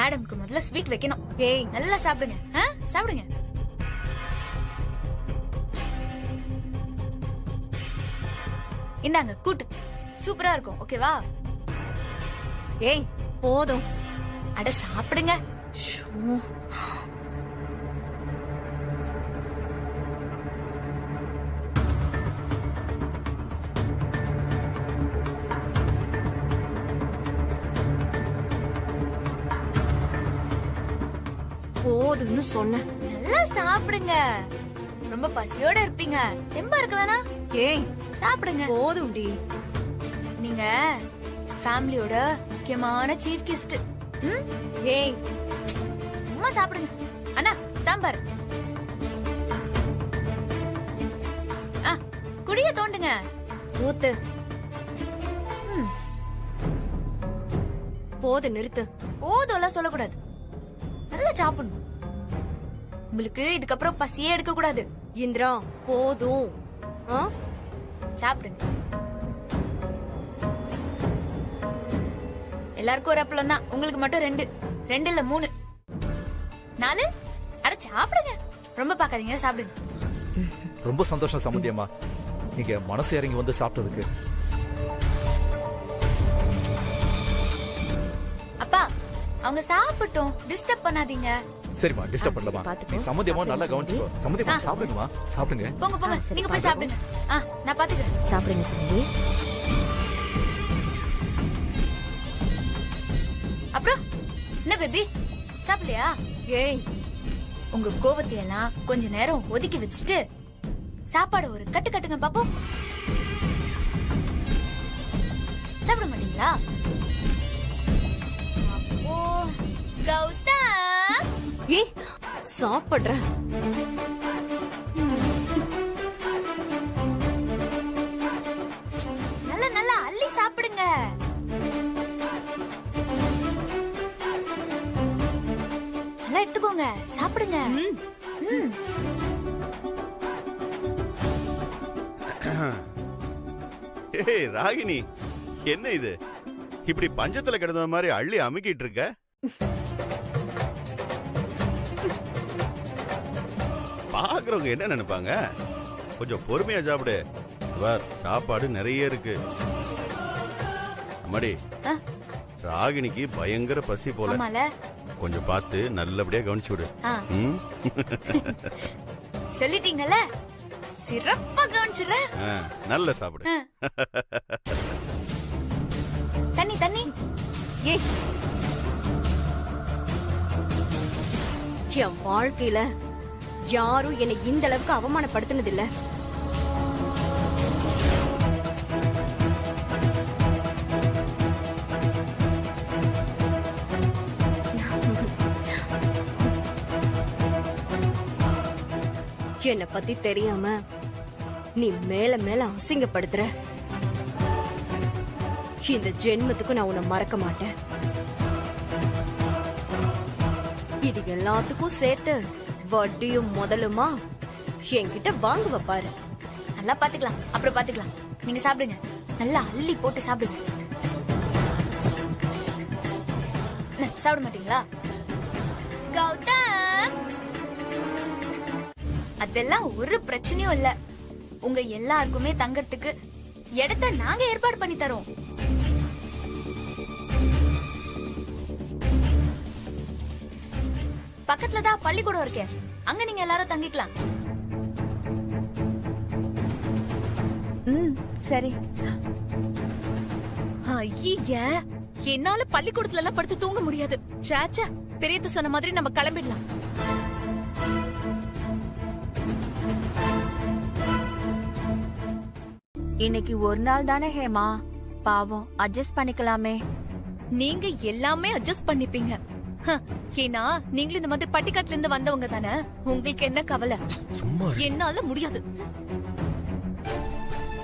மேடம்க்கு முதல்ல ஸ்வீட் வைக்கணும். ஏய் நல்லா சாப்பிடுங்க. சாப்பிடுங்க. இந்தாங்க கூட்டு, சூப்பரா இருக்கும். ஓகேவா? ஏய் போதும். அட சாப்பிடுங்க. போதும்னு சொன்ன. நல்லா சாப்பிடுங்க. ரொம்ப பசியோட இருப்பீங்க. தெம்பா இருக்க வேணா. ஏய் சாப்பிடுங்க. போதும்டி. நீங்க ஃபேமிலியோட முக்கியமான சீஃப் கெஸ்ட். ஏய் சும்மா சாப்பிடுங்க. அண்ணா சாம்பார். குடிய தோண்டுங்க. ஊத்து. போது நிறுத்து. போதும்லாம் சொல்லக்கூடாது. நல்லா சாப்பிடணும். உங்களுக்கு இதுக்கப்புறம் பசியே எடுக்க கூடாது. இந்திரா போதும். சாப்பிடுங்க. எல்லாருக்கும் ஒரு அப்பளம் தான், உங்களுக்கு மட்டும் 2. 2 இல்ல 3 4. அட சாப்பிடுங்க. ரொம்ப பாக்காதீங்க, சாப்பிடுங்க. ரொம்ப சந்தோஷம் சம்பந்தியம்மா, நீங்க மனசு இறங்கி வந்து சாப்பிட்டதுக்கு. அப்பா அவங்க சாப்பிட்டோம், டிஸ்டர்ப் பண்ணாதீங்க. சரிம்மா, டிஸ்டர்ப் பண்ணலமா. நீ சம்பந்தியம்மா நல்லா கவனிச்சுக்கோ. சம்பந்தியம்மா சாப்பிடுங்கம்மா, சாப்பிடுங்க. போங்க போங்க, நீங்க போய் சாப்பிடுங்க. நான் பாத்துக்கிறேன். சாப்பிடுங்க சம்பந்தி. அப்புறம் என்ன பேபி, சாப்பிடலையா? ஏய் உங்க கோவத்தை எல்லாம் கொஞ்ச நேரம் ஒதுக்கி வச்சுட்டு சாப்பாடு ஒரு கட்டு கட்டுங்க பாப்போம். சாப்பிட மாட்டீங்களா? அப்போ கௌதம். ஏய் சாப்பிடுற. நல்லா நல்லா அள்ளி சாப்பிடுங்க. நல்லா எடுத்துக்கோங்க, சாப்பிடுங்க. ஏய் ராகினி, என்ன இது இப்படி பஞ்சத்துல கிடந்த மாதிரி அள்ளி அமுக்கிட்டு இருக்க? பாக்குறவங்க என்ன நினைப்பாங்க? கொஞ்சம் பொறுமையா சாப்பிடு. சாப்பாடு நிறைய இருக்கு. அம்மாடி, ராகினிக்கு பயங்கர பசி போல. கொஞ்சம் பார்த்து நல்லபடியா கவனிச்சு விடு. சொல்லிட்டீங்கல்ல, சிறப்பா கவனிச்சுறேன். நல்ல சாப்பிடு. தண்ணி தண்ணி. ஏய் என் வாழ்க்கையில யாரும் என்னை இந்த அளவுக்கு அவமானப்படுத்தினது இல்ல. என்னை பத்தி தெரியாம நீ மேல மேல அசிங்கப்படுத்துற. இந்த ஜென்மத்துக்கு நான் உன்னை மறக்க மாட்டேன். இது எல்லாத்துக்கும் சேர்த்து வட்டியும் முதலுமா என்கிட்ட வாங்குவ பாரு. நல்லா பாத்துக்கலாம், அப்புறம் பாத்துக்கலாம். நீங்க சாப்பிடுங்க, நல்லா அள்ளி போட்டு சாப்பிடுங்க. சாப்பிட மாட்டீங்களா? கௌதம், அதெல்லாம் ஒரு பிரச்சனையும் இல்ல. உங்க எல்லாருக்குமே தங்கறதுக்கு இடத்த நாங்க ஏற்பாடு பண்ணி தரோம். பக்கத்துலதான் பள்ளிக்கூடம் இருக்கே, அங்க நீங்க எல்லாரும் தங்கிக்கலாம். சரி. ஐய, என்னால பள்ளிக்கூடத்துல எல்லாம் படுத்து தூங்க முடியாது. சாச்சா, பெரியத்த சொன்ன மாதிரி நம்ம கிளம்பிடலாம். இன்னைக்கு ஒரு நாள் தானே ஹேமா, பாவம் அட்ஜஸ்ட் பண்ணிக்கலாமே. நீங்க எல்லாமே அட்ஜஸ்ட் பண்ணிப்பீங்க. ஏன்னா நீங்களும் இந்த மாதிரி பட்டிக்காட்டுல இருந்து வந்தவங்க தானே. உங்களுக்கு என்ன கவலை? என்னால முடியாது.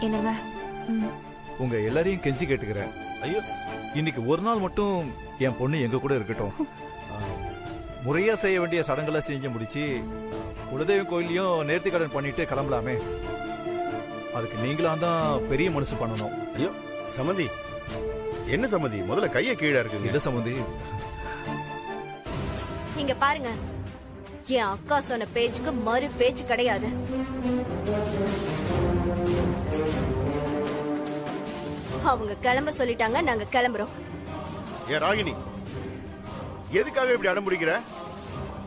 என்னங்க, உங்க எல்லாரையும் கெஞ்சி கேட்டுக்கிறேன். ஐயோ, இன்னைக்கு ஒரு நாள் மட்டும் என் பொண்ணு எங்க கூட இருக்கட்டும். முறையா செய்ய வேண்டிய சடங்குகளை செஞ்சு முடிச்சு குலதெய்வம் கோயிலையும் நேர்த்தி கடன் பண்ணிட்டு கிளம்பலாமே. அதுக்கு நீங்களாம் தான் பெரிய மனசு பண்ணணும். ஐயோ சம்மந்தி, என்ன சம்மந்தி, முதல்ல கைய கீழே இருக்குங்க. இல்ல சம்மந்தி, இங்க பாருங்க, என் அக்கா சொன்ன பேச்சுக்கு மறு பேச்சு கிடையாது. அவங்க கிளம்ப சொல்லிட்டாங்க, நாங்க கிளம்புறோம். ஏ ராகினி, எதுக்காக இப்படி அடம்பிடிக்கிற?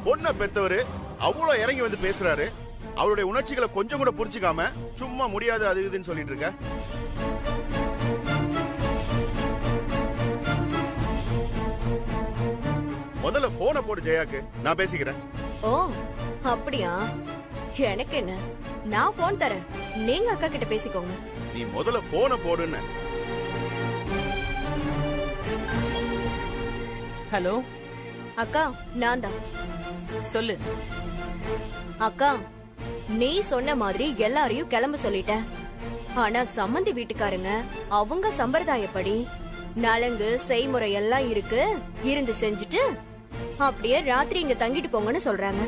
பொண்ண பெத்தவரு அவ்வளவு இறங்கி வந்து பேசுறாரு, அவருடைய உணர்ச்சிகளை கொஞ்சம் கூட புரிஞ்சுக்காம சும்மா முடியாது அது இதுன்னு சொல்லிட்டு இருக்க. முதல்ல போனை போடு ஜெயாக்கு, நான் பேசிக்கிறேன். ஓ அப்படியா? எனக்கு என்ன, நான் போன் தரேன், நீங்க அக்கா கிட்ட பேசிக்கோங்க. நீ முதல்ல போனை போடுன்னு. ஹலோ அக்கா, நான் தான். சொல்லு. அக்கா, நீ சொன்ன மாதிரி எல்லாரையும் கிளம்ப சொல்லிட்டேன். ஆனா சம்மந்தி வீட்டுக்காரங்க அவங்க சம்பிரதாயப்படி நலங்கு செய்முறை எல்லாம் இருக்கு, இருந்து செஞ்சுட்டு அப்படியே ராத்திரி இங்க தங்கிட்டு போங்கன்னு சொல்றாங்க.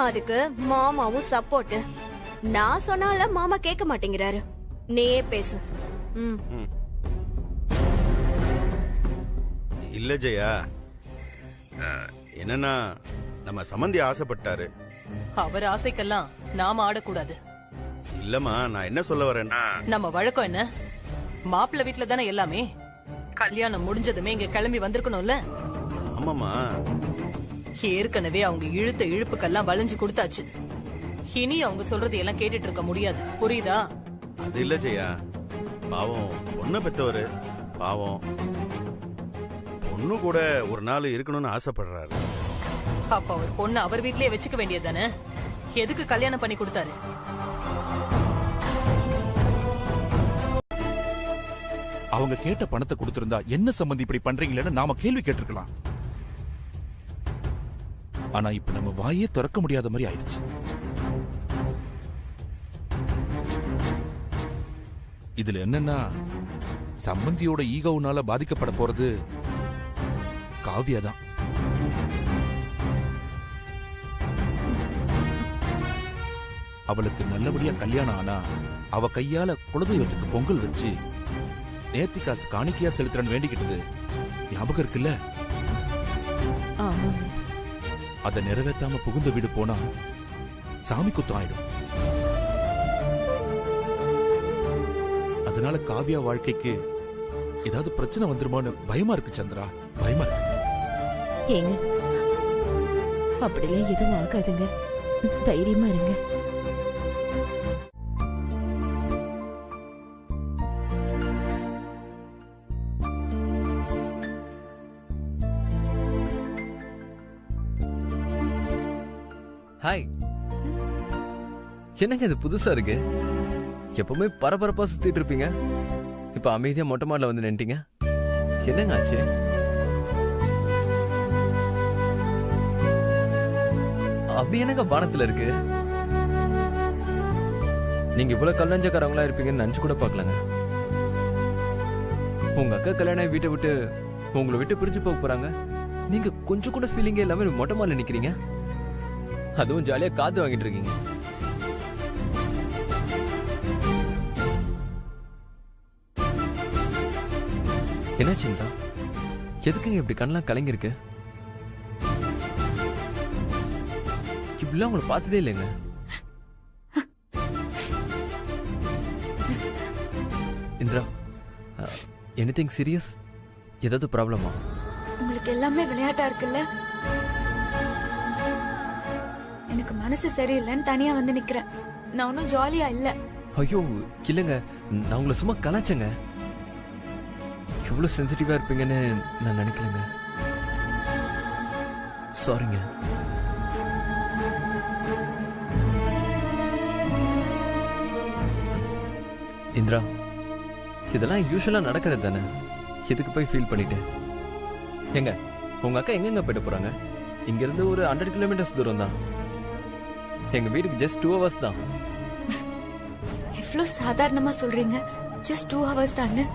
அதுக்கு மாமாவும் சப்போர்ட். நான் சொன்னால மாமா கேட்க மாட்டேங்கிறாரு. நீயே பேசு. ம். இல்ல ஜெயா, என்னன்னா நம்ம சம்பந்தி ஆசைப்பட்டாரு. அவர் ஆசைக்கெல்லாம் நாம ஆடக்கூடாது. இல்லம்மா, நான் என்ன சொல்ல வரேன்னா, நம்ம வழக்கம் என்ன, மாப்பிள்ளை வீட்டுல தானே எல்லாமே. கல்யாணம் முடிஞ்சதுமே இங்க கிளம்பி வந்திருக்கணும்ல. ஆமாமா, ஏற்கனவே அவங்க இழுத்த இழுப்புக்கெல்லாம் வளைஞ்சு கொடுத்தாச்சு. இனி அவங்க சொல்றது எல்லாம் கேட்டுட்டு இருக்க முடியாது, புரியுதா? அது இல்ல ஜெயா, பாவம் பொண்ணை பெத்தவரு, பாவம் பொண்ணு கூட ஒரு நாள் இருக்கணும்னு ஆசைப்படுறாரு. அப்ப அவர் பொண்ணு அவர் வீட்லயே வச்சுக்க வேண்டியதுதானே, எதுக்கு கல்யாணம் பண்ணி கொடுத்தாரு? அவங்க கேட்ட பணத்தை கொடுத்திருந்தா என்ன சம்பந்தி இப்படி பண்றீங்களேன்னு நாம கேள்வி கேட்டிருக்கலாம். ஆனா இப்ப நம்ம வாயே திறக்க முடியாத மாதிரி ஆயிடுச்சு. இதுல என்னன்னா, சம்பந்தியோட ஈகோனால பாதிக்கப்பட போறது காவியா தான். அவளுக்கு நல்லபடியா கல்யாணம் ஆனா அவ கையால குலதெய்வத்துக்கு பொங்கல் வச்சு நேர்த்தி காசு காணிக்கையா செலுத்துறன்னு வேண்டிக்கிட்டது ஞாபகம் இருக்குல்ல? அத நிறைவேற்றாம புகுந்த வீடு போனா சாமி குத்தம் ஆயிடும். அதனால காவியா வாழ்க்கைக்கு ஏதாவது பிரச்சனை வந்துருமோன்னு பயமா இருக்கு சந்திரா, பயமா இருக்கு. ஏங்க, அப்படிலாம் எதுவும் ஆகாதுங்க, தைரியமா இருங்க. ஹாய். என்னங்க இது புதுசா இருக்கு? எப்பவுமே பரபரப்பா சுத்திட்டு இருப்பீங்க, இப்ப அமைதியா மொட்டை மாடல வந்து நின்ட்டீங்க. என்னங்க ஆச்சு? அப்படி என்னங்க பானத்துல இருக்கு? நீங்க இவ்வளவு கல்லஞ்சக்காரங்களா இருப்பீங்கன்னு நினைச்சு கூட பாக்கலங்க. உங்க அக்கா கல்யாணம் வீட்டை விட்டு உங்களை விட்டு பிரிஞ்சு போக போறாங்க, நீங்க கொஞ்சம் கூட ஃபீலிங்கே இல்லாம மொட்டை மாடல நிக்கிறீங்க, அதுவும் ஜாலியா காத்து வாங்கிட்டு இருக்கீங்க. என்னாச்சுங்களா? எதுக்குங்க இப்படி கண்ணெல்லாம் கலங்கிருக்கு? இப்படிலாம் உங்களை பார்த்ததே இல்லைங்க. Indira, anything serious? ஏதாவது ப்ராப்ளமா? உங்களுக்கு எல்லாமே விளையாட்டா இருக்குல்ல? எனக்கு மனசு சரியில்லைன்னு தனியா வந்து நிக்கிறேன். நான் ஒன்னும் ஜாலியா இல்ல. ஐயோ இல்லங்க, நான் உங்களை சும்மா கலாச்சங்க. எவ்வளவு சென்சிட்டிவா இருப்பீங்கன்னு நான் நினைக்கலங்க. சாரிங்க. இந்திரா, இதெல்லாம் யூசுவலா நடக்கிறது தானே, எதுக்கு போய் ஃபீல் பண்ணிட்டு? எங்க உங்க அக்கா எங்கெங்க போயிட்டு போறாங்க? இங்க இருந்து ஒரு 100 கிலோமீட்டர்ஸ் தூரம் தான். எங்க வீட்டுக்கு ஜஸ்ட் 2 hours தான். இவ்ளோ சாதாரணமா சொல்றீங்க, ஜஸ்ட் 2 hours தானே.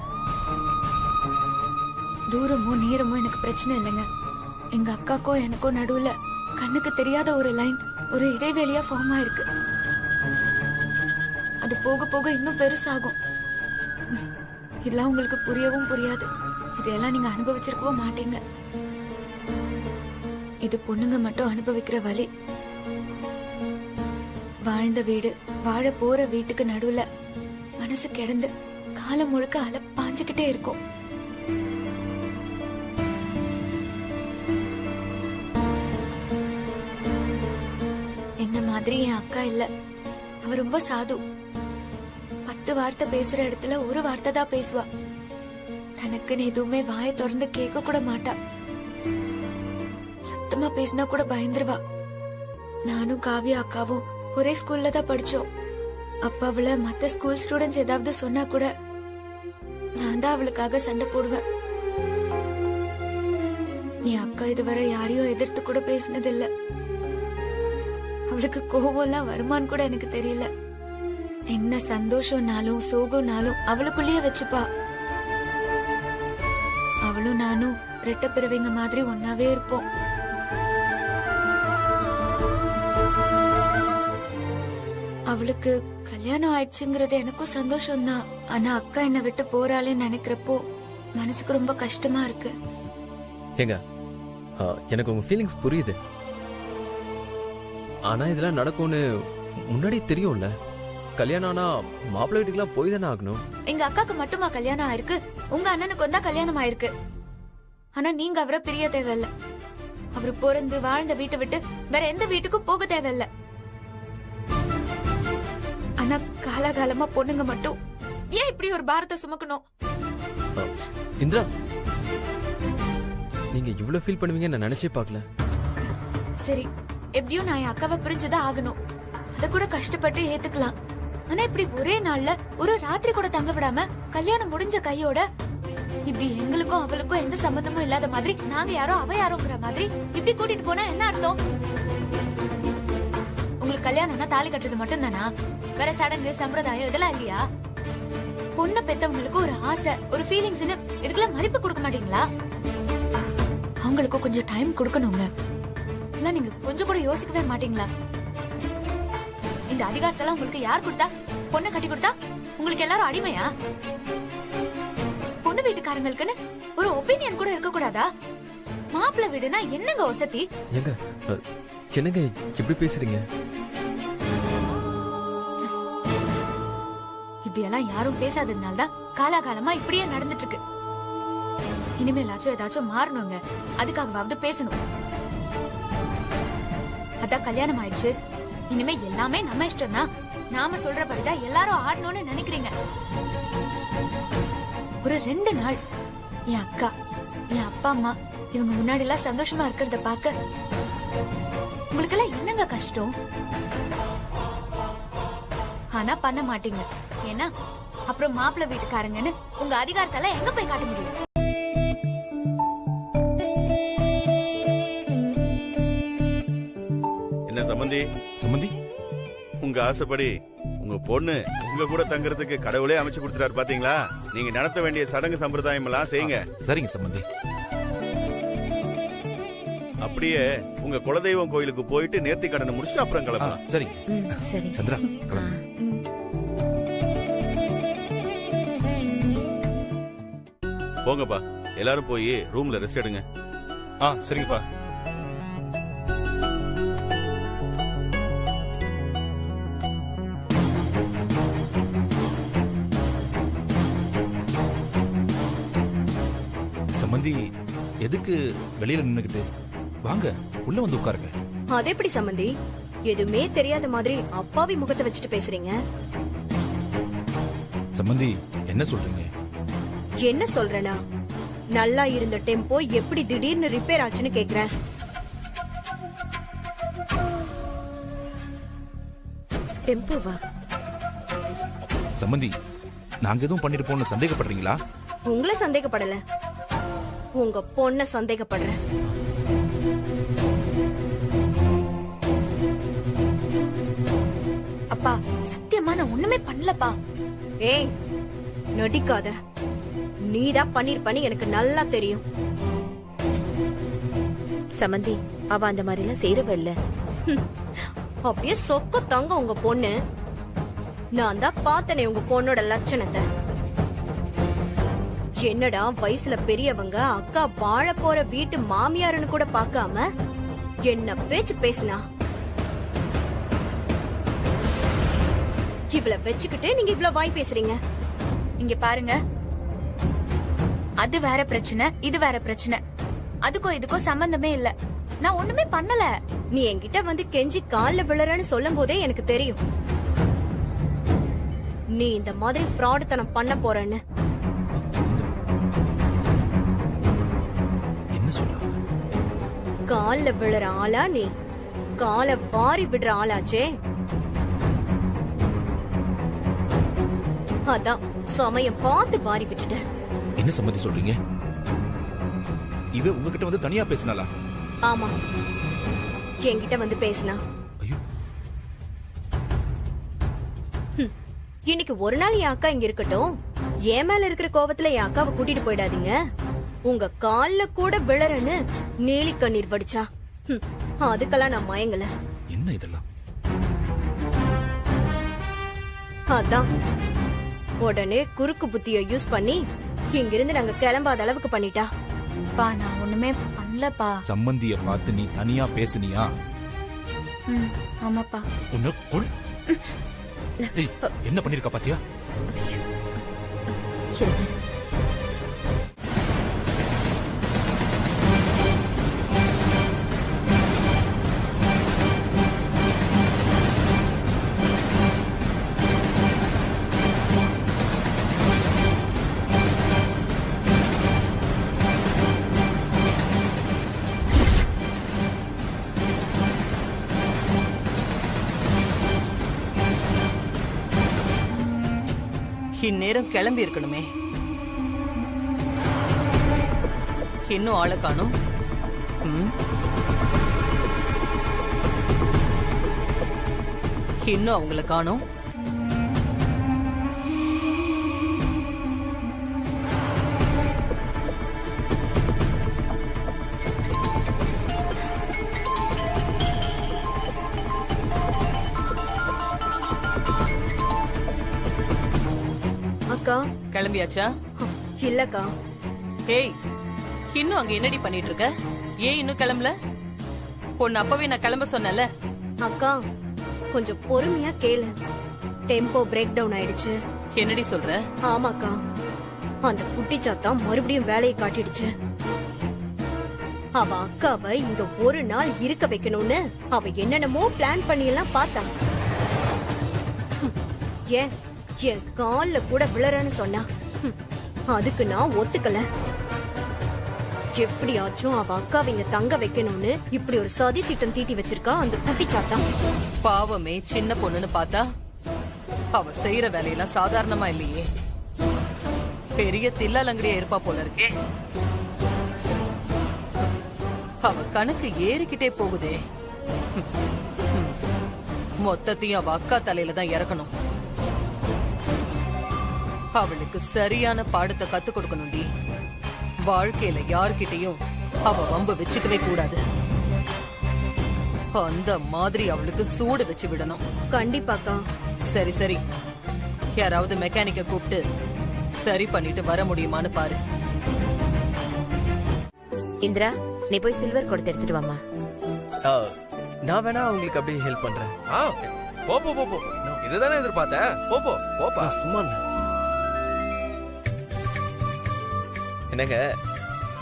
தூரமோ நேரமோ எனக்கு பிரச்சனை இல்லைங்க. எங்க அக்காக்கோ எனக்கோ நடுவுல கண்ணுக்கு தெரியாத ஒரு லைன், ஒரு இடைவெளியா ஃபார்ம் ஆயிருக்கு. அது போக போக இன்னும் பெருசாகும். இதெல்லாம் உங்களுக்கு புரியவும் புரியாது. இதெல்லாம் நீங்க அனுபவிச்சிருக்கவும் மாட்டீங்க. இது பொண்ணுங்க மட்டும் அனுபவிக்கிற வலி. வாழ்ந்த வீடு, வாழ போற வீட்டுக்கு நடுவுல மனசு கிடந்து காலம் முழுக்க அலை பாஞ்சுக்கிட்டே இருக்கும். என்ன மாதிரி என் அக்கா இல்ல. அவ ரொம்ப சாது. 10 வார்த்தை பேசுற இடத்துல ஒரு வார்த்தை தான் பேசுவா. தனக்குன்னு எதுவுமே வாயை திறந்து கேட்க கூட மாட்டா. சத்தமா பேசினா கூட பயந்துருவா. நானும் காவியா அக்காவும் ஒரே ஸ்கூல்ல தான் படிச்சோம். அப்ப அவளை மத்த ஸ்கூல் ஸ்டூடெண்ட்ஸ் ஏதாவது சொன்னா கூட நான் தான் அவளுக்காக சண்டை போடுவேன். என் அக்கா இதுவரை யாரையும் எதிர்த்து கூட பேசினது இல்ல. அவளுக்கு கோவம் எல்லாம் வருமான்னு கூட எனக்கு தெரியல. என்ன சந்தோஷம்னாலும் சோகம்னாலும் அவளுக்குள்ளேயே வச்சுப்பா. அவளும் நானும் ரெட்ட பிறவிங்க மாதிரி ஒன்னாவே இருப்போம். அவளுக்கு கல்யாணம் ஆயிடுச்சுங்கிறது எனக்கும் சந்தோஷம்தான். ஆனா அக்கா என்ன விட்டு போறாளேன்னு நினைக்கிறப்போ மனசுக்கு ரொம்ப கஷ்டமா இருக்கு. ஏங்க எனக்கு உங்க ஃபீலிங்ஸ் புரியுது. ஆனா இதெல்லாம் நடக்கும்னு முன்னாடி தெரியும்ல. கல்யாணம் ஆனா மாப்பிள்ளை வீட்டுக்குலாம் போய் தானே ஆகணும். எங்க அக்காக்கு மட்டுமா கல்யாணம் ஆயிருக்கு? உங்க அண்ணனுக்கு வந்தா கல்யாணம் ஆயிருக்கு. ஆனா நீங்க அவரை பிரிய தேவையில்ல. அவரு பிறந்து வாழ்ந்த வீட்டை விட்டு வேற எந்த வீட்டுக்கும் போக தேவையில்ல. ஆனா காலாகாலமா பொண்ணுங்க மட்டும் ஏன் இப்படி ஒரு பாரத்தை சுமக்கணும்? இந்திரா, நீங்க இவ்வளவு ஃபீல் பண்ணுவீங்கன்னு நான் நினைச்சே பார்க்கல. சரி, எப்படியும் நான் என் அக்காவை பிரிஞ்சுதான் ஆகணும். அத கூட கஷ்டப்பட்டு ஏத்துக்கலாம். ஆனா இப்படி ஒரே நாள்ல ஒரு ராத்திரி கூட தங்க விடாம கல்யாணம் முடிஞ்ச கையோட இப்படி எங்களுக்கும் அவளுக்கும் எந்த சம்பந்தமும் இல்லாத மாதிரி நாங்க யாரோ அவ யாரோங்கிற மாதிரி இப்படி கூட்டிட்டு போனா என்ன அர்த்தம்? உங்களுக்கு கல்யாணம்னா தாலி கட்டுறது மட்டும் தானா? வேற சடங்கு சம்பிரதாயம் இதெல்லாம் இல்லையா? பொண்ணை பெத்தவங்களுக்கு ஒரு ஆசை, ஒரு ஃபீலிங்ஸ்னு இதுக்கெல்லாம் மதிப்பு கொடுக்க மாட்டீங்களா? அவங்களுக்கும் கொஞ்சம் டைம் கொடுக்கணுங்க. இல்ல நீங்க கொஞ்சம் கூட யோசிக்கவே மாட்டீங்களா? இந்த அதிகாரத்தெல்லாம் உங்களுக்கு யார் கொடுத்தா? பொண்ணை கட்டி கொடுத்தா? உங்களுக்கு எல்லாரும் அடிமையா? பொண்ணு வீட்டுக்காரங்களுக்குன்னு ஒரு ஒப்பீனியன் கூட இருக்க கூடாதா? மாப்பிள்ளை வீடுனா என்னங்க வசதி? ஏங்க என்னங்க எப்படி பேசுறீங்க? இப்படி எல்லாம் யாரும் பேசாததுனால தான் காலாகாலமா இப்படியே நடந்துட்டு இருக்கு. இனிமேலாச்சும் ஏதாச்சும் மாறணுங்க. அதுக்காகவாவது பேசணும். அதான் கல்யாணம் ஆயிடுச்சு, இனிமே எல்லாமே நம்ம இஷ்டம் தான். நாம சொல்றபடிதான் எல்லாரும் ஆடணும்னு நினைக்கிறீங்க. ஒரு 2 நாள் என் அக்கா, என் அப்பா அம்மா இவங்க முன்னாடி எல்லாம் சந்தோஷமா இருக்கிறத பாக்க உங்களுக்கு எல்லாம் என்னங்க கஷ்டம்? ஆனா பண்ண மாட்டீங்க. ஏன்னா அப்புறம் மாப்பிள்ளை வீட்டுக்காரங்கன்னு உங்க அதிகாரத்தெல்லாம் எங்க போய் காட்ட முடியும்? என்ன சம்பந்தி? சம்பந்தி, உங்க ஆசைப்படி உங்க பொண்ணு உங்க கூட தங்கறதுக்கு கடவுளே அமைச்சு கொடுத்துட்டாரு பாத்தீங்களா? நீங்க நடத்த வேண்டிய சடங்கு சம்பிரதாயம் எல்லாம் செய்யுங்க. சரிங்க சம்பந்தி. அப்படியே உங்க குலதெய்வம் கோயிலுக்கு போயிட்டு நேர்த்தி கடனை முடிச்சுட்டு அப்புறம் கிளம்பலாம். சரிங்க. சரி சந்திரா, கிளம்பு. போங்கப்பா, எல்லாரும் போய் ரூம்ல ரெஸ்ட் எடுங்க. சரிங்கப்பா. சம்பந்தி, எதுக்கு வெளியில நின்னுகிட்டு? வாங்க உள்ள வந்து உட்காருங்க. அது எப்படி சம்பந்தி? எதுவுமே தெரியாத மாதிரி அப்பாவி முகத்தை வச்சுட்டு பேசுறீங்க. சம்பந்தி, என்ன சொல்றீங்க? என்ன சொல்றேனா, நல்லா இருந்த டெம்போ எப்படி திடீர்னு ரிப்பேர் ஆச்சுன்னு கேக்குறேன். டெம்போவா? சம்பந்தி, நாங்க எதுவும் பண்ணிட்டு போன சந்தேகப்படுறீங்களா? உங்களை சந்தேகப்படல, உங்க பொண்ண சந்தேகப்படுறேன். அப்பா சத்தியமா நான் ஒண்ணுமே பண்ணலப்பா. ஏய் நடிக்காத, நீதான் பண்ணிருப்பன்னு எனக்கு நல்லா தெரியும். சமந்தி, அவ அந்த மாதிரி எல்லாம் செய்யறவ இல்ல. அப்படியே சொக்க தங்க உங்க பொண்ணு. நான் தான் பார்த்தனே உங்க பொண்ணோட லட்சணத்தை. என்னடா வயசுல பெரியவங்க அக்கா வாழ போற வீட்டு மாமியாருன்னு கூட பார்க்காம என்ன பேச்சு பேசினா இவ்வளவு வச்சுக்கிட்டு நீங்க இவ்வளவு வாய் பேசுறீங்க. இங்க பாருங்க, அது வேற பிரச்சனை, இது வேற பிரச்சனை. அதுக்கும் இதுக்கும் சம்பந்தமே இல்ல. நான் ஒண்ணுமே பண்ணல. நீ என்கிட்ட வந்து கெஞ்சி கால்ல விழறன்னு சொல்லும் போதே எனக்கு தெரியும் நீ இந்த மாதிரி ஃப்ராட் தனம் பண்ண போறன்னு. என்ன சொல்ற? கால்ல விழற ஆளா நீ? காலை வாரி விடுற ஆளாச்சே. அதான் சமயம் பார்த்து வாரி விட்டுட்ட. என்ன சம்மதி சொல்றீங்க? இவ உங்ககிட்ட வந்து தனியா பேசினாளா? ஆமா, என்கிட்ட வந்து பேசினா. ஐயோ, இன்னைக்கு ஒரு நாள் என் அக்கா இங்க இருக்கட்டும். என் மேல இருக்கிற கோவத்துல என் அக்காவை கூட்டிட்டு போயிடாதீங்க. உங்க கால்ல கூட விழறன்னு நீலி கண்ணீர் வடிச்சா அதுக்கெல்லாம் நான் மயங்கல. என்ன இதெல்லாம்? அதான் உடனே குறுக்கு புத்திய யூஸ் பண்ணி இங்கிருந்து நாங்க கிளம்பாத அளவுக்கு பண்ணிட்டா. பா, நான் ஒண்ணுமே பண்ணலப்பா. சம்பந்திய பார்த்து நீ தனியா பேசுனியா? ஆமாப்பா. உன்னை கொல். ஏய், என்ன பண்ணிருக்கா பாத்தியா? இந்நேரம் கிளம்பி இருக்கணுமே. இன்னும் ஆளை காணோம். இன்னும் அவங்கள காணோம். அக்கா கிளம்பியாச்சா? இல்லக்கா. ஏய், இன்னும் அங்க என்னடி பண்ணிட்டு இருக்க? ஏன் இன்னும் கிளம்பல? பொண்ணு அப்பவே நான் கிளம்ப சொன்னல. அக்கா கொஞ்சம் பொறுமையா கேளு. டெம்போ பிரேக் டவுன் ஆயிடுச்சு. என்னடி சொல்ற? ஆமாக்கா, அந்த குட்டி சாத்தா மறுபடியும் வேலையை காட்டிடுச்சு. அவ அக்காவை இங்க ஒரு நாள் இருக்க வைக்கணும்னு அவ என்னென்னமோ பிளான் பண்ணி எல்லாம் பார்த்தா. ஏன் என் கால்ல கூட விழறன்னு சொன்னா அதுக்கு நான் ஒத்துக்கல. எப்படியாச்சும் அவ அக்காவை இங்க தங்க வைக்கணும்னு இப்படி ஒரு சதி திட்டம் தீட்டி வச்சிருக்கா அந்த குட்டி சாத்தா. பாவமே, சின்ன பொண்ணுன்னு பார்த்தா அவ செய்யற வேலையெல்லாம் சாதாரணமா இல்லையே. பெரிய தில்லாலங்கடியா இருப்பா போல இருக்கே. அவ கணக்கு ஏறிக்கிட்டே போகுதே. மொத்தத்தையும் அவ அக்கா தலையில தான் இறக்கணும். அவளுக்கு சரியான பாடத்தை கத்து கொடுக்கணும்டி. வாழ்க்கையில யார்கிட்டயும் அவ வம்பு வச்சுக்கவே கூடாது. அந்த மாதிரி அவளுக்கு சூடு வச்சு விடணும். கண்டிப்பாக்கா. சரி சரி, யாராவது மெக்கானிக்க கூப்பிட்டு சரி பண்ணிட்டு வர முடியுமான்னு பாரு. இந்திரா, நீ போய் சில்வர் கொடுத்து எடுத்துட்டு வாமா. நான் வேணா உங்களுக்கு அப்படியே ஹெல்ப் பண்றேன். போ போ போ போ. இதுதானே எதிர்பார்த்தேன். போ போ போப்பா. சும்மா என்னங்க,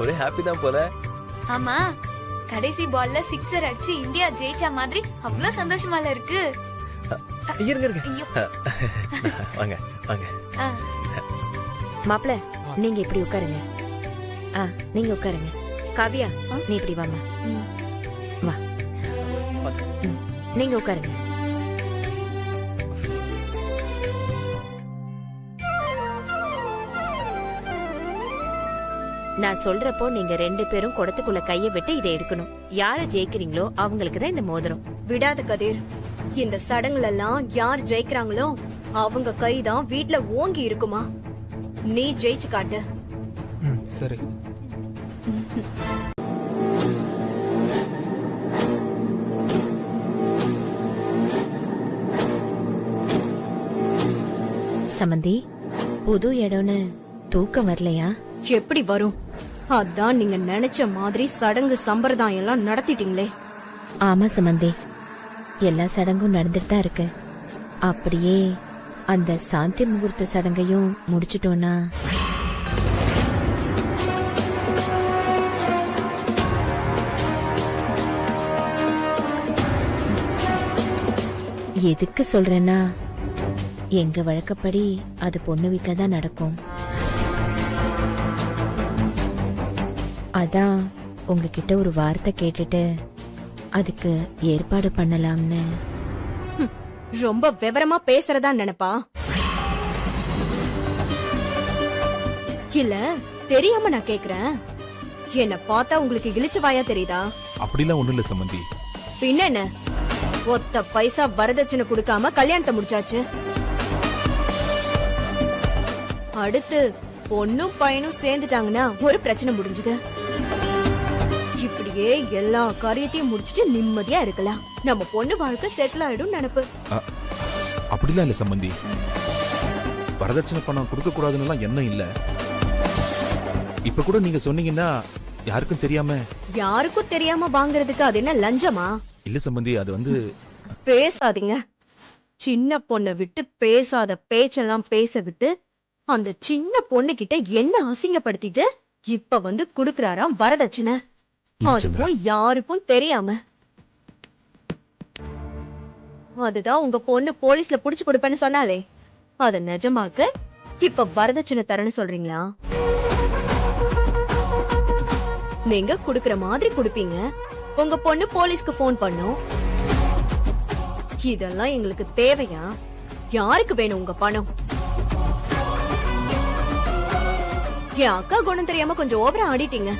ஒரே ஹாப்பி தான் போல. ஆமா, கடைசி பால்ல சிக்ஸர் அடிச்சு இந்தியா ஜெயிச்சா மாதிரி அவ்வளவு சந்தோஷமால இருக்கு. இருங்க இருங்க. வாங்க வாங்க. மாப்பிள்ள, நீங்க இப்படி உட்காருங்க. நீங்க உட்காருங்க. காவியா, நீ இப்படி வாமா. வா, நீங்க உட்காருங்க. நான் சொல்றப்போ நீங்க 2 பேரும் குடத்துக்குள்ள கைய விட்டு இதை எடுக்கணும். யாரு ஜெயிக்கிறீங்களோ அவங்களுக்கு தான் இந்த மோதிரம். விடாத கதிர், இந்த சடங்குல எல்லாம் யார் ஜெயிக்கிறாங்களோ அவங்க கைதான் வீட்ல ஓங்கி இருக்குமா. நீ ஜெயிச்சு காட்டு. சரி. சமந்தி, புது இடம்னு தூக்கம் வரலையா? எப்படி வரும்? அதான் நீங்க நினைச்ச மாதிரி சடங்கு சம்பிரதாயம் எல்லாம் நடத்திட்டீங்களே. ஆமா சம்பந்தி, எல்லா சடங்கும் நடந்துட்டு தான் இருக்கு. அப்படியே அந்த சாந்தி முகூர்த்த சடங்கையும் முடிச்சிட்டோம்னா எதுக்கு சொல்றேன்னா, எங்க வழக்கப்படி அது பொண்ணு வீட்டுல தான் நடக்கும். அதான் உங்ககிட்ட ஒரு வார்த்தை கேட்டுட்டு அதுக்கு ஏற்பாடு பண்ணலாம்னு. ரொம்ப விவரமா பேசுறதா நினைப்பா? இல்ல தெரியாம நான் கேக்குறேன். என்ன பார்த்தா உங்களுக்கு இழிச்சு வாயா தெரியுதா? அப்படிலாம் ஒண்ணும் இல்ல சம்பந்தி. பின்ன என்ன, ஒத்த பைசா வரதட்சணை கொடுக்காம கல்யாணத்தை முடிச்சாச்சு. அடுத்து பொண்ணும் பையனும் சேர்ந்துட்டாங்கன்னா ஒரு பிரச்சனை முடிஞ்சுது. இப்படியே எல்லா காரியத்தையும் முடிச்சிட்டு நிம்மதியா இருக்கலாம். நம்ம பொண்ணு வாழ்க்கை செட்டில் ஆயிடும் நினைப்பு. அப்படிலாம் இல்ல சம்பந்தி. வரதட்சணை பணம் கொடுக்க கூடாதுன்னு எண்ணம் இல்ல. இப்ப கூட நீங்க சொன்னீங்கன்னா யாருக்கும் தெரியாம. யாருக்கும் தெரியாம வாங்குறதுக்கு அது என்ன லஞ்சமா? இல்ல சம்பந்தி, அது வந்து. பேசாதீங்க. சின்ன பொண்ணை விட்டு பேசாத பேச்செல்லாம் பேச விட்டு அந்த சின்ன பொண்ணு கிட்ட என்ன அசிங்கப்படுத்திட்டு இப்ப வந்து குடுக்கறாராம் வரதட்சணை. அதுவும் யாருக்கும் தெரியாம. அதுதான் உங்க பொண்ணு போலீஸ்ல புடிச்சு கொடுப்பேன்னு சொன்னாலே, அத நிஜமாக்க இப்ப வரதட்சணை தரேன்னு சொல்றீங்களா? நீங்க குடுக்கற மாதிரி குடுப்பீங்க, உங்க பொண்ணு போலீஸ்க்கு போன் பண்ணும். இதெல்லாம் எங்களுக்கு தேவையா? யாருக்கு வேணும் உங்க பணம்? என் அக்கா குணம் தெரியாம கொஞ்சம் ஓவரா ஆடிட்டீங்க.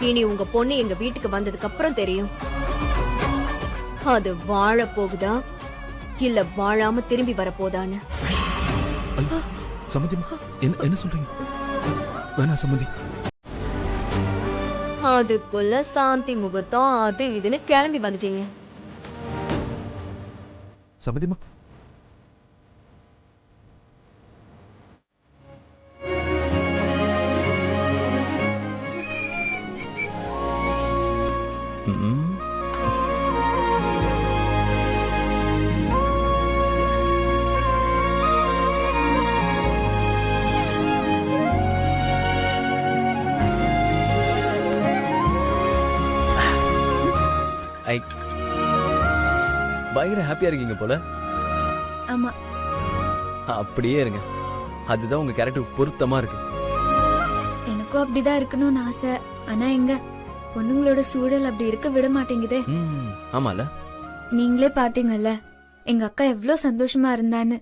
இனி உங்க பொண்ணு எங்க வீட்டுக்கு வந்ததுக்கு அப்புறம் தெரியும் அது வாழ போகுதா இல்ல வாழாம திரும்பி வரப்போதான்னு. சம்பந்தி என்ன சொல்றீங்க? வேணாம் சம்பந்தி. அதுக்குள்ள சாந்தி முகூர்த்தம் அது இதுன்னு கிளம்பி வந்துட்டீங்க. சம்பந்திமா, பயங்கர ஹாப்பியா இருக்கீங்க போல. ஆமா, அப்படியே இருங்க. அதுதான் உங்க கேரக்டர் பொருத்தமா இருக்கு. எனக்கும் அப்படிதான் இருக்கணும்னு ஆசை. ஆனா எங்க பொண்ணுங்களோட சூழல் அப்படி இருக்க விட மாட்டேங்குதே. ஆமால, நீங்களே பாத்தீங்கல்ல எங்க அக்கா எவ்வளவு சந்தோஷமா இருந்தான்னு.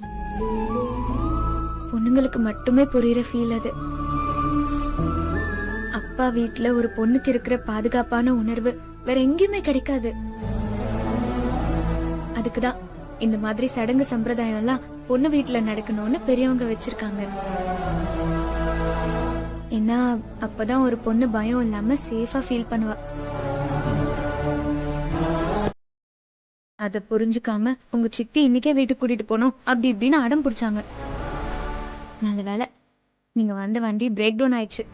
பொண்ணுங்களுக்கு மட்டுமே புரியுற ஃபீல் அது. அப்பா வீட்டுல ஒரு பொண்ணுக்கு இருக்கிற பாதுகாப்பான உணர்வு வேற எங்கேயுமே கிடைக்காது. அதுக்குதான் இந்த மாதிரி சடங்கு சம்பிரதாயம் எல்லாம் பொண்ணு வீட்டுல நடக்கணும்னு பெரியவங்க வச்சிருக்காங்க. ஏன்னா அப்பதான் ஒரு பொண்ணு பயம் இல்லாம சேஃபா ஃபீல் பண்ணுவா. அத புரிஞ்சுக்காம உங்க சித்தி இன்னைக்கே வீட்டுக்கு கூட்டிட்டு போனோம் அப்படி இப்படின்னு அடம் பிடிச்சாங்க. நல்ல வேலை நீங்க வந்த வண்டி பிரேக் டவுன் ஆயிடுச்சு.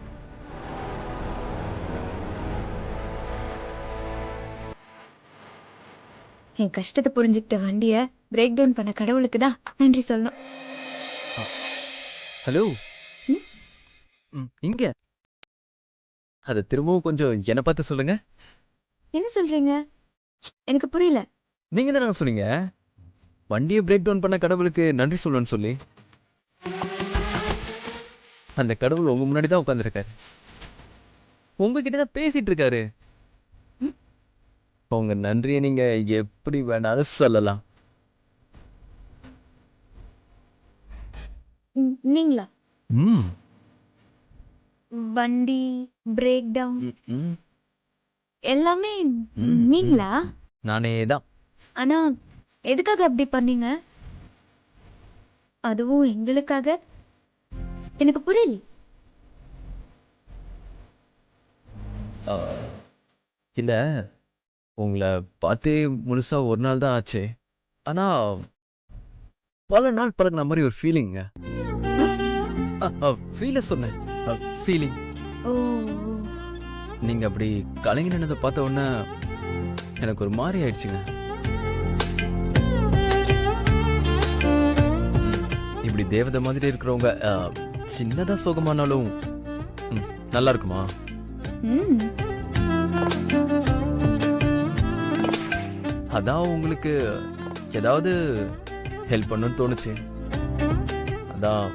என் கஷ்டத்தை புரிஞ்சுக்கிட்ட வண்டிய பிரேக் டவுன் பண்ண கடவுளுக்கு தான் நன்றி சொல்லணும். ஹலோ, இங்க அத திரும்பவும் கொஞ்சம் என்ன பார்த்து சொல்லுங்க. என்ன சொல்றீங்க? எனக்கு புரியல. நீங்க தானே சொன்னீங்க வண்டியை பிரேக் டவுன் பண்ண கடவுளுக்கு நன்றி சொல்லணும்னு சொல்லி. அந்த கடவுள் உங்க முன்னாடி தான் உட்காந்துருக்காரு, உங்ககிட்ட தான் பேசிட்டு இருக்காரு. உங்க நன்றியை நீங்க எப்படி வேணாலும் சொல்லலாம். நீங்களா? வண்டி பிரேக் டவுன் எல்லாமே நீங்களா? நானே தான். ஆனா எதுக்காக அப்படி பண்ணீங்க? அதுவும் எங்களுக்காக? எனக்கு புரியல. இல்ல, உங்களை பார்த்தே முழுசா ஒரு நாள் தான் ஆச்சு. ஆனா பல நாள் பழகின மாதிரி ஒரு ஃபீலிங்க. ஃபீல சொன்னேன், ஃபீலிங். ஓ, நீங்க அப்படி கலைஞர் பார்த்த உடனே எனக்கு ஒரு மாதிரி ஆயிடுச்சுங்க. இப்படி தேவதை மாதிரி இருக்கிறவங்க சின்னதா சோகமானாலும் நல்லா இருக்குமா? அதான் உங்களுக்கு ஏதாவது ஹெல்ப் பண்ணணும்னு தோணுச்சு. அதான்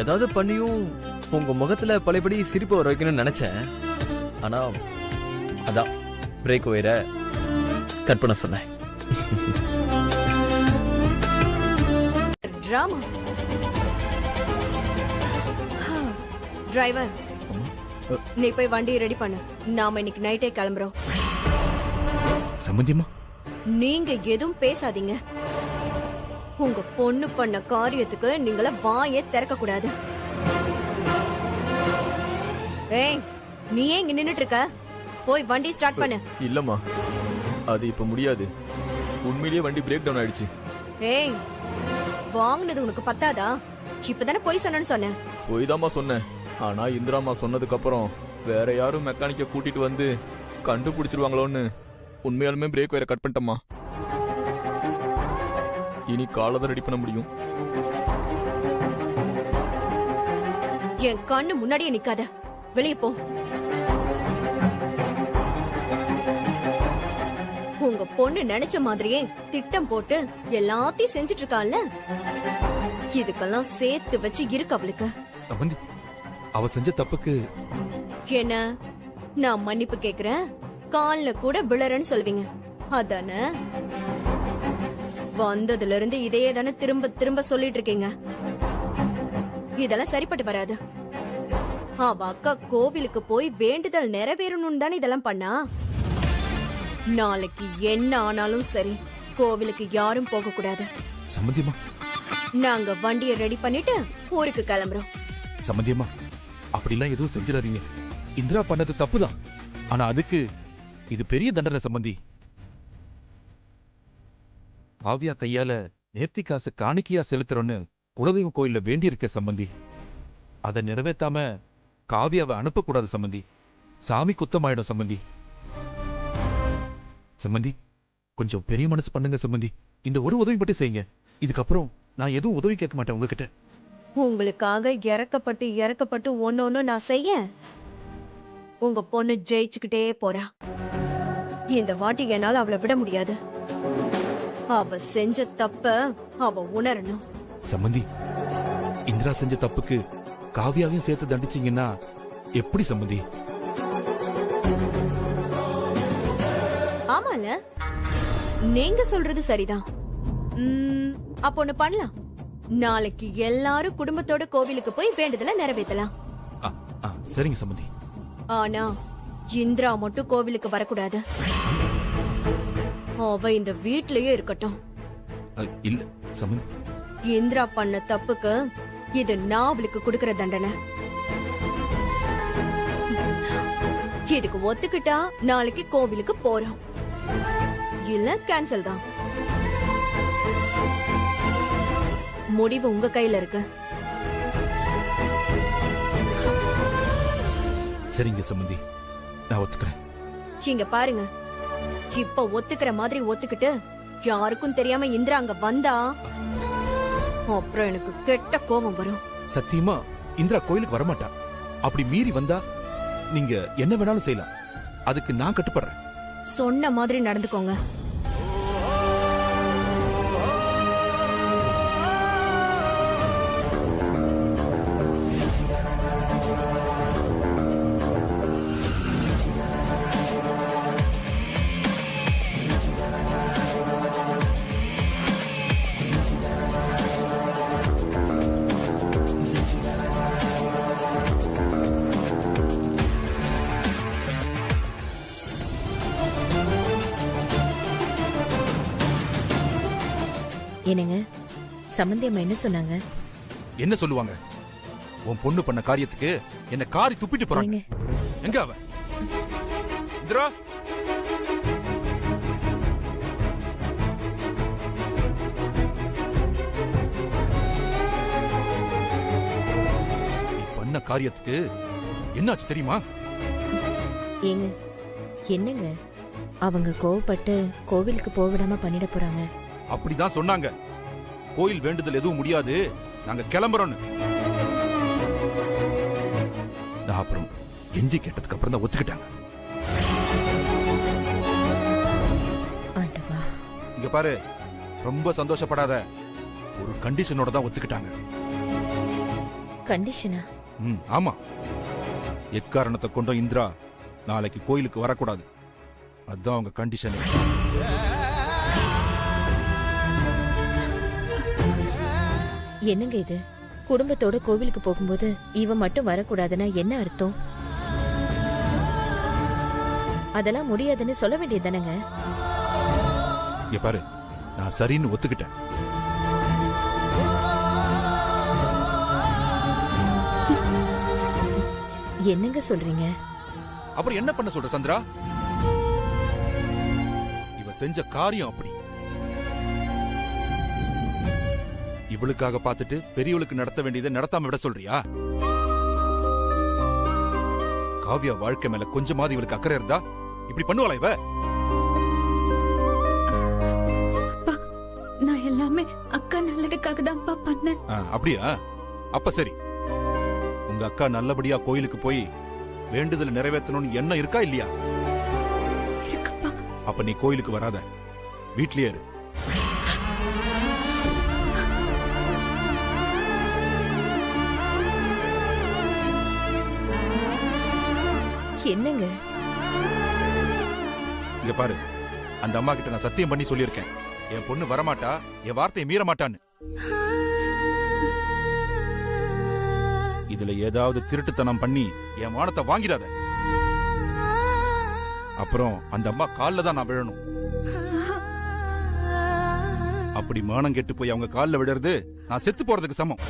ஏதாவது பண்ணியும் உங்க முகத்துல பழையபடி சிரிப்பு வர வைக்கணும்னு நினைச்சேன். ஆனா அதான் பிரேக் ஒயரை கட் பண்ண சொன்னேன். டிரைவர், நீ போய் வண்டியை ரெடி பண்ணு. நாம இன்னைக்கு நைட்டே கிளம்புறோம். சம்பந்தியம்மா, நீங்க எதுவும் பேசாதீங்க. உங்க பொண்ணு பண்ண காரியத்துக்கு நீங்கள வாயே திறக்க கூடாது. ஏய், நீ ஏன் இங்க நின்னுட்டு இருக்க? போய் வண்டி ஸ்டார்ட் பண்ணு. இல்லம்மா, அது இப்ப முடியாது. உண்மையிலேயே வண்டி பிரேக் டவுன் ஆயிடுச்சு. ஏய், வாங்குனது உனக்கு பத்தாதா? இப்பதானே போய் சொன்னேன்னு சொன்னேன். போய் தாம்மா சொன்னேன். ஆனா இந்திராமா சொன்னதுக்கு அப்புறம் வேற யாரும் மெக்கானிக்க கூட்டிட்டு வந்து கண்டுபிடிச்சிருவாங்களோன்னு உண்மையாலுமே பிரேக் வயரை கட் பண்ணிட்டம்மா. இனி காலதான் ரெடி பண்ண முடியும். என் கண்ணு முன்னாடியே நிக்காத, வெளியே போ. உங்க பொண்ணு நினைச்ச மாதிரியே திட்டம் போட்டு எல்லாத்தையும் செஞ்சுட்டு இருக்கான்ல, இதுக்கெல்லாம் சேர்த்து வச்சு இருக்கு அவளுக்கு. சம்பந்தி, அவ செஞ்ச தப்புக்கு என்ன, நான் மன்னிப்பு கேக்குறேன், கால்ல கூட விழறன்னு சொல்வீங்க அதானே? வந்ததுல இருந்து இதையே தானே திரும்ப திரும்ப சொல்லிட்டு இருக்கீங்க. இதெல்லாம் சரிப்பட்டு வராது. அவ அக்கா கோவிலுக்கு போய் வேண்டுதல் நிறைவேறணும்னு தானே இதெல்லாம் பண்ணா. நாளைக்கு என்ன ஆனாலும் சரி, கோவிலுக்கு யாரும் போக கூடாது. சம்பந்தியம்மா, நாங்க வண்டியை ரெடி பண்ணிட்டு ஊருக்கு கிளம்புறோம். சம்பந்தியம்மா, அப்படிலாம் எதுவும் செஞ்சிடாதீங்க. இந்திரா பண்ணது தப்புதான். ஆனா அதுக்கு இது பெரிய தண்டனை சம்பந்தி. காவியா கையால நேர்த்தி காசு காணிக்கையா செலுத்துறோன்னு குலதெய்வம் கோயில்ல வேண்டியிருக்க சம்பந்தி. அதை நிறைவேற்றாம காவியாவை அனுப்பக்கூடாது சம்பந்தி. சாமி குத்தமாயிடும் சம்பந்தி. சம்பந்தி, கொஞ்சம் பெரிய மனசு பண்ணுங்க சம்பந்தி. இந்த ஒரு உதவி மட்டும் செய்யுங்க. இதுக்கப்புறம் நான் எதுவும் உதவி கேட்க மாட்டேன் உங்ககிட்ட. உங்களுக்காக இறக்கப்பட்டு இறக்கப்பட்டு ஒன்னொன்னு நான் செய்ய உங்க பொண்ணு ஜெயிச்சுக்கிட்டே போறா. இந்த வாட்டி என்னால அவளை விட முடியாது. அவ செஞ்ச தப்ப அவ உணரணும். சம்பந்தி, இந்திரா செஞ்ச தப்புக்கு காவியாவையும் சேர்த்து தண்டிச்சீங்கன்னா எப்படி சம்பந்தி? ஆமால, நீங்க சொல்றது சரிதான். அப்ப ஒண்ணு பண்ணலாம். நாளைக்கு எல்லாரும் குடும்பத்தோட கோவிலுக்கு போய் வேண்டுதல நிறைவேற்றலாம். சரிங்க சம்பந்தி. ஆனா இந்திரா மட்டும் கோவிலுக்கு வரக்கூடாது. அவ இந்த வீட்லயே இருக்கட்டும். இல்ல சம்பந்தி, இந்திரா பண்ண தப்புக்கு இது நான் அவளுக்கு கொடுக்கிற தண்டனை. இதுக்கு ஒத்துக்கிட்டா நாளைக்கு கோவிலுக்கு போறோம், இல்ல கேன்சல் தான். முடிவு உங்க கையில இருக்கு. சரிங்க சம்பந்தி, நான் ஒத்துக்கிறேன். இங்க பாருங்க, இப்ப ஒத்துக்கிற மாதிரி ஒத்துக்கிட்டு யாருக்கும் தெரியாம இந்திரா அங்க வந்தா அப்புறம் எனக்கு கெட்ட கோபம் வரும். சத்தியமா இந்திரா கோயிலுக்கு வரமாட்டா. அப்படி மீறி வந்தா நீங்க என்ன வேணாலும் செய்யலாம். அதுக்கு நான் கட்டுப்படுறேன். சொன்ன மாதிரி நடந்துக்கோங்க. என்னங்க, சம்பந்தி அம்மா என்ன சொன்னாங்க? என்ன சொல்லுவாங்க? உன் பொண்ணு பண்ண காரியத்துக்கு என்ன காரி துப்பிட்டு போறாங்க. எங்க அவ? இந்திரா, நீ பண்ண காரியத்துக்கு என்னாச்சு தெரியுமா? ஏங்க என்னங்க அவங்க கோவப்பட்டு கோவிலுக்கு போக விடாம பண்ணிட போறாங்க? அப்படிதான் சொன்னாங்க. கோயில் வேண்டுதல் எதுவும் முடியாது, நாங்க கிளம்புறோம்னு. நான் அப்புறம் எஞ்சி கேட்டதுக்கு அப்புறம் தான் ஒத்துக்கிட்டாங்க. இங்க பாரு, ரொம்ப சந்தோஷப்படாத. ஒரு கண்டிஷனோட தான் ஒத்துக்கிட்டாங்க. கண்டிஷனா? ஆமா. எக்காரணத்தை கொண்டும் இந்திரா நாளைக்கு கோயிலுக்கு வரக்கூடாது. அதான் அவங்க கண்டிஷன். என்னங்க இது? குடும்பத்தோட கோவிலுக்கு போகும்போது இவன் மட்டும் வரக்கூடாதுன்னா என்ன அர்த்தம்? அதெல்லாம் முடியாதுன்னு சொல்ல வேண்டியது தானங்க? இங்க பாரு, நான் சரின்னு ஒத்துக்கிட்டேன். என்னங்க சொல்றீங்க? அப்புறம் என்ன பண்ண சொல்ற சந்திரா? இவ செஞ்ச காரியம் அப்படி. இவளுக்காக பார்த்துட்டு பெரியவளுக்கு நடத்த வேண்டியதை நடத்தாம விட சொல்றியா? காவியா வாழ்க்கை மேல கொஞ்சமாவது இவளுக்கு அக்கறை இருந்தா இப்படி பண்ணுவாளா இவ? நான் எல்லாமே அக்கா நல்லதுக்காக தான்ப்பா பண்ணேன். அப்படியா? அப்ப சரி. உங்க அக்கா நல்லபடியா கோயிலுக்கு போய் வேண்டுதல் நிறைவேற்றணும்னு எண்ணம் இருக்கா இல்லையா? அப்ப நீ கோயிலுக்கு வராத, வீட்லயே இரு. என்னங்க? இங்க பாரு, அந்த அம்மா கிட்ட நான் சத்தியம் பண்ணி சொல்லியிருக்கேன், என் பொண்ணு வரமாட்டா, என் வார்த்தையை மீற மாட்டான்னு. இதுல ஏதாவது திருட்டுத்தனம் பண்ணி என் மானத்தை வாங்கிடாத. அப்புறம் அந்த அம்மா கால்ல தான் நான் விழணும். அப்படி மானம் கெட்டு போய் அவங்க கால்ல விடுறது நான் செத்து போறதுக்கு சமம்.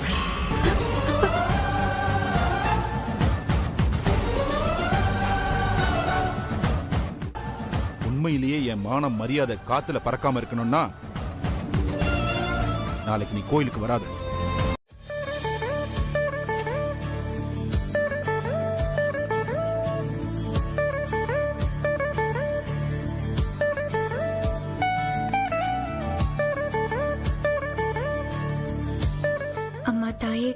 உண்மையிலேயே என் மானம் மரியாதை காத்துல பறக்காம இருக்கணும்னா நாளைக்கு நீ கோயிலுக்கு வராது. அம்மா தாயே,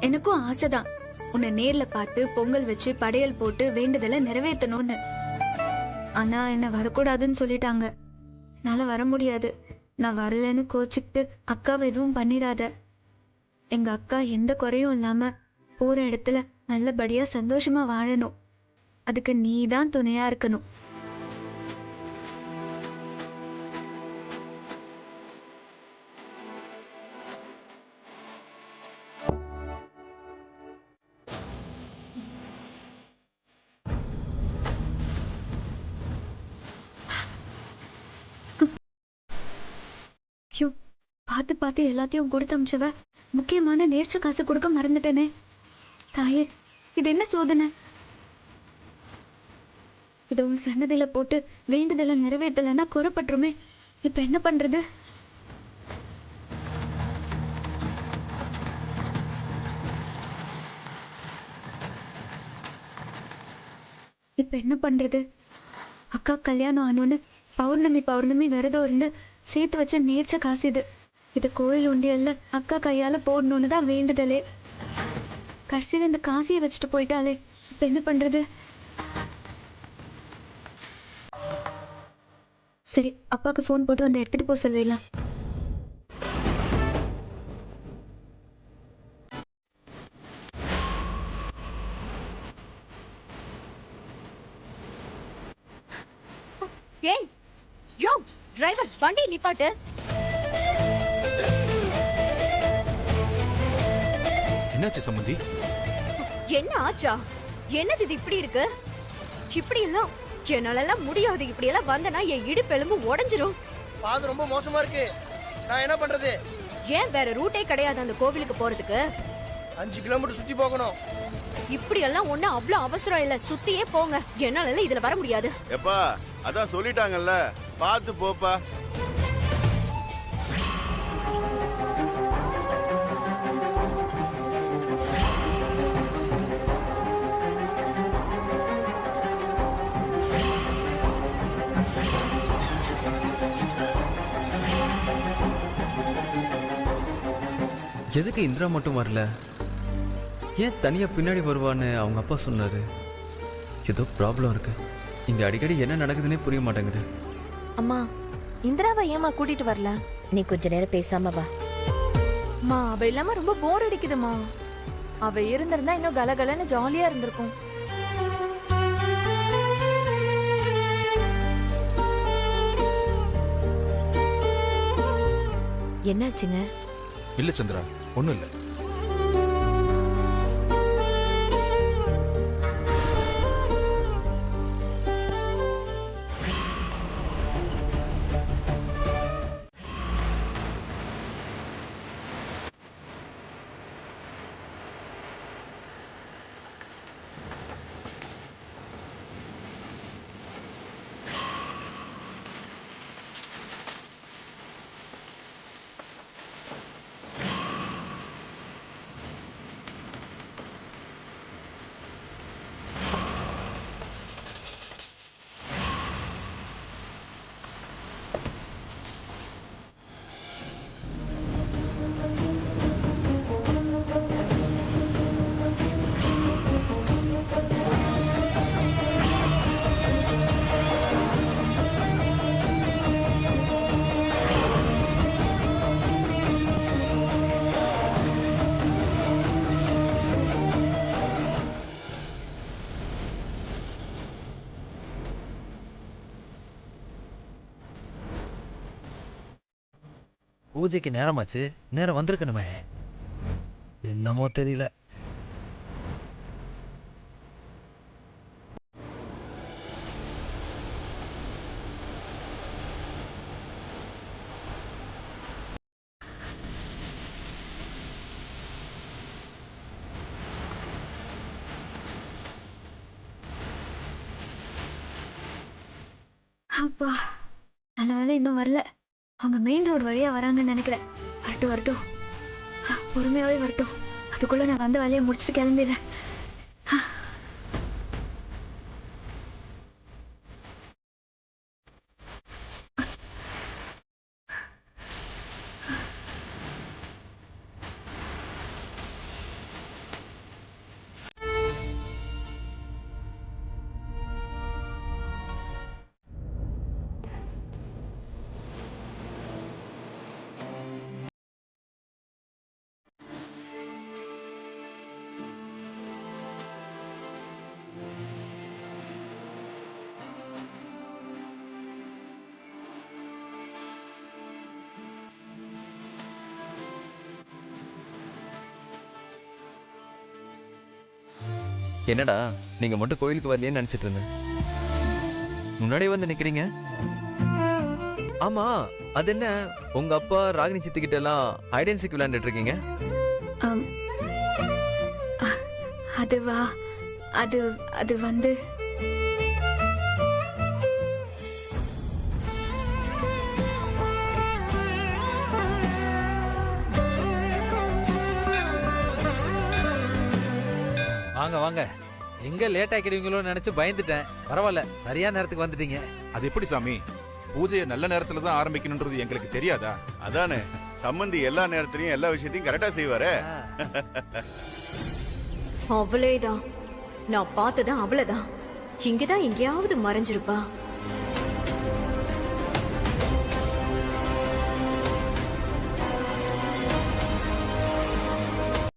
எனக்கும் ஆசைதான் உன்னை நேர்ல பார்த்து பொங்கல் வச்சு படையல் போட்டு வேண்டுதலை நிறைவேற்றணும்னு. ஆனா என்ன வரக்கூடாதுன்னு சொல்லிட்டாங்க. என்னால வர முடியாது. நான் வரலன்னு கோச்சிக்கிட்டு அக்காவை எதுவும் பண்ணிடாத. எங்க அக்கா எந்த குறையும் இல்லாம போற இடத்துல நல்லபடியா சந்தோஷமா வாழணும். அதுக்கு நீ தான் துணையா இருக்கணும். பார்த்து பார்த்து எல்லாத்தையும் கொடுத்து அமிச்சவ முக்கியமான நேர்ச்ச காசு கொடுக்க மறந்துட்டேனே. தாயே, இது என்ன சோதனை? இதை உன் சன்னதியில போட்டு வேண்டுதலை நிறைவேற்றலைன்னா குறப்பட்டுருமே. இப்ப என்ன பண்றது? இப்ப என்ன பண்றது? அக்கா கல்யாணம் ஆனோன்னு பௌர்ணமி விரதம் இருந்து சேர்த்து வச்ச நேர்ச்ச காசு இது. இது கோயில் உண்டியல்ல அக்கா கையால போடணும்னு தான் வேண்டுதலே. கடைசியில் இந்த காசியை வச்சுட்டு போயிட்டாலே. இப்ப என்ன பண்றது? சரி, அப்பாவுக்கு ஃபோன் போட்டு வந்து எடுத்துட்டு போக சொல்லிடலாம். ஏய் யோ டிரைவர், வண்டி நிப்பாட்டு. என்னாச்சு சம்பந்தி? என்ன ஆச்சா? என்னது இது இப்படி இருக்கு? இப்படி எல்லாம் என்னால முடியாது. இப்படி எல்லாம் வந்தனா என் இடுப்பெலும்பு உடைஞ்சிரும். பாது ரொம்ப மோசமா இருக்கு. நான் என்ன பண்றது? ஏன் வேற ரூட்டே கிடையாது அந்த கோவிலுக்கு போறதுக்கு? 5 கிலோமீட்டர் சுத்தி போகணும். இப்படி எல்லாம் ஒண்ணு அவ்வளவு அவசரம் இல்ல, சுத்தியே போங்க. என்னால இதுல வர முடியாது. எப்பா, அதான் சொல்லிட்டாங்கல்ல, பாத்து போப்பா. எதுக்கு இந்திரா மட்டும் வரல? ஏன் தனியா பின்னாடி வருவான்னு அவங்க அப்பா சொன்னாரு. ஏதோ ப்ராப்ளம் இருக்கு. இங்க அடிக்கடி என்ன நடக்குதுன்னே புரிய மாட்டேங்குது. அம்மா, இந்திராவை ஏமா கூட்டிட்டு வரல? நீ கொஞ்ச நேரம் பேசாம வா. அம்மா, அவ இல்லாம ரொம்ப போர் அடிக்குதுமா. அவ இருந்திருந்தா இன்னும் கலகலன்னு ஜாலியா இருந்திருக்கும். என்னாச்சுங்க? இல்ல சந்திரா, ஒண்ணும் இல்ல. பூஜைக்கு நேரமாச்சு, நேரம் வந்திருக்கணுமே. என்னமோ தெரியல. அப்பா, நல்ல வேலை இன்னும் வரல. அவங்க மெயின் ரோடு வழியா வராங்கன்னு நினைக்கிறேன். வரட்டும் வரட்டும், பொறுமையாவே வரட்டும். அதுக்குள்ள நான் வந்த வேலையை முடிச்சுட்டு கிளம்பிடுறேன். என்னடா நீங்க மட்டும் கோயிலுக்கு வரலையேன்னு நினைச்சிட்டு இருந்தேன். முன்னாடியே வந்து நிக்கிறீங்க. ஆமா, அது என்ன உங்க அப்பா ராகினி சித்தி கிட்ட எல்லாம் ஹைட் அண்ட் சீக் விளையாண்டுட்டு இருக்கீங்க? அதுவா, அது வந்து வாங்க வாங்க. எங்க லேட் ஆக்கிடுவீங்களோன்னு நினைச்சு பயந்துட்டேன். பரவாயில்ல, சரியான நேரத்துக்கு வந்துட்டீங்க. அது எப்படி சாமி? பூஜையை நல்ல நேரத்துல தான் ஆரம்பிக்கணும்ன்றது எங்களுக்கு தெரியாதா? அதானே, சம்பந்தி எல்லா நேரத்திலையும் எல்லா விஷயத்தையும் கரெக்டா செய்வாரு. அவளேதான், நான் பார்த்ததான் அவளதான். இங்கதான் எங்கேயாவது மறைஞ்சிருப்பா.